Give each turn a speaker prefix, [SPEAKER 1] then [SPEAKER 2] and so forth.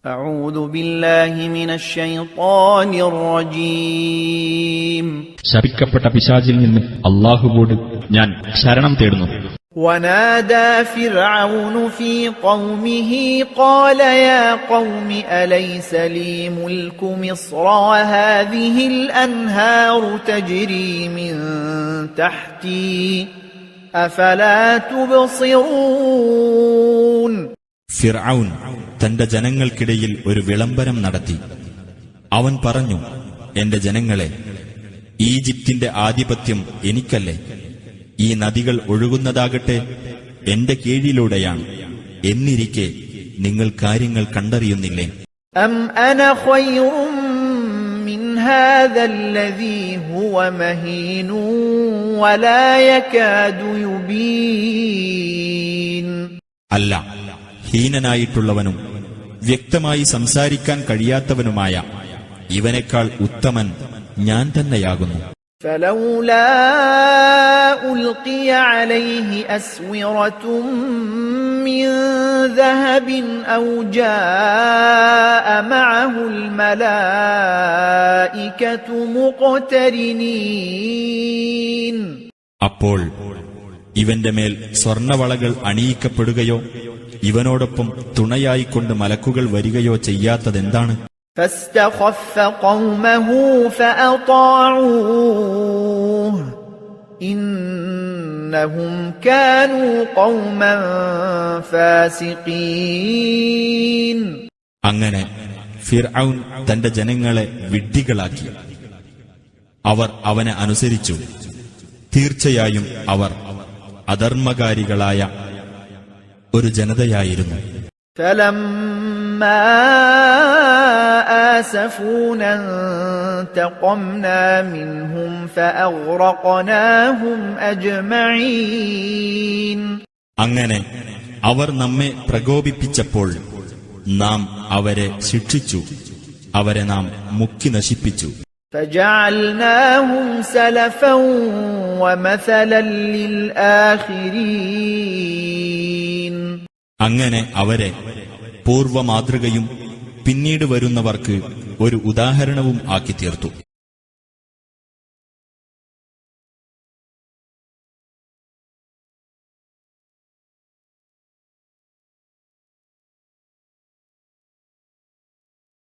[SPEAKER 1] أعوذ بالله من الشيطان الرجيم
[SPEAKER 2] ശപിക്കപ്പെട്ട പിശാചിൽ നിന്ന് അല്ലാഹുവോട് ഞാൻ ശരണം തേടുന്നു.
[SPEAKER 1] ونادى فرعون في قومه قال يا قوم أليس لي ملك مصر وهذه الأنهار تجري من تحتي أفلا تبصرون.
[SPEAKER 3] ഫിർഔൻ തന്റെ ജനങ്ങൾക്കിടയിൽ ഒരു വിളംബരം നടത്തി. അവൻ പറഞ്ഞു, എന്റെ ജനങ്ങളെ, ഈജിപ്തിന്റെ ആധിപത്യം എനിക്കല്ലേ? ഈ നദികൾ ഒഴുകുന്നതാകട്ടെ എന്റെ കീഴിലൂടെയാണ്. എന്നിരിക്കെ നിങ്ങൾ കാര്യങ്ങൾ കണ്ടറിയുന്നില്ലേ?
[SPEAKER 1] أم أنا خير من هذا الذي هو مهين ولا يكاد يبين.
[SPEAKER 3] അല്ല, ഹീനനായിട്ടുള്ളവനും വ്യക്തമായി സംസാരിക്കാൻ കഴിയാത്തവനുമായ ഇവനേക്കാൾ ഉത്തമൻ ഞാൻ തന്നെയാകുന്നു.
[SPEAKER 1] فلولا ألقي عليه أسورة من ذهب أو جاء معه الملائكة مقترنين.
[SPEAKER 3] അപ്പോൾ ഇവന്റെ മേൽ സ്വർണവളകൾ അണിയിക്കപ്പെടുകയോ ഇവനോടൊപ്പം തുണയായിക്കൊണ്ട് മലക്കുകൾ വരികയോ ചെയ്യാത്തതെന്താണ്?
[SPEAKER 1] فاستخف قومه فأطاعوه إنهم كانوا قوما فاسقين.
[SPEAKER 3] അങ്ങനെ ഫിർഔൻ തന്റെ ജനങ്ങളെ വിഡ്ഢികളാക്കി. അവർ അവനെ അനുസരിച്ചു. തീർച്ചയായും അവർ അധർമ്മകാരികളായ ഒരു ജനതയായിരുന്നു.
[SPEAKER 1] فلما آسفونا انتقمنا منهم فأغرقناهم أجمعين.
[SPEAKER 3] അങ്ങനെ അവർ നമ്മെ പ്രകോപിപ്പിച്ചപ്പോൾ നാം അവരെ ശിക്ഷിച്ചു. അവരെ നാം മുക്കി നശിപ്പിച്ചു.
[SPEAKER 1] فجعلناهم سلفا ومثلا للآخرين.
[SPEAKER 3] അങ്ങനെ അവരെ പൂർവമാതൃകയും പിന്നീട് വരുന്നവർക്ക് ഒരു ഉദാഹരണവും ആക്കി തീർത്തു.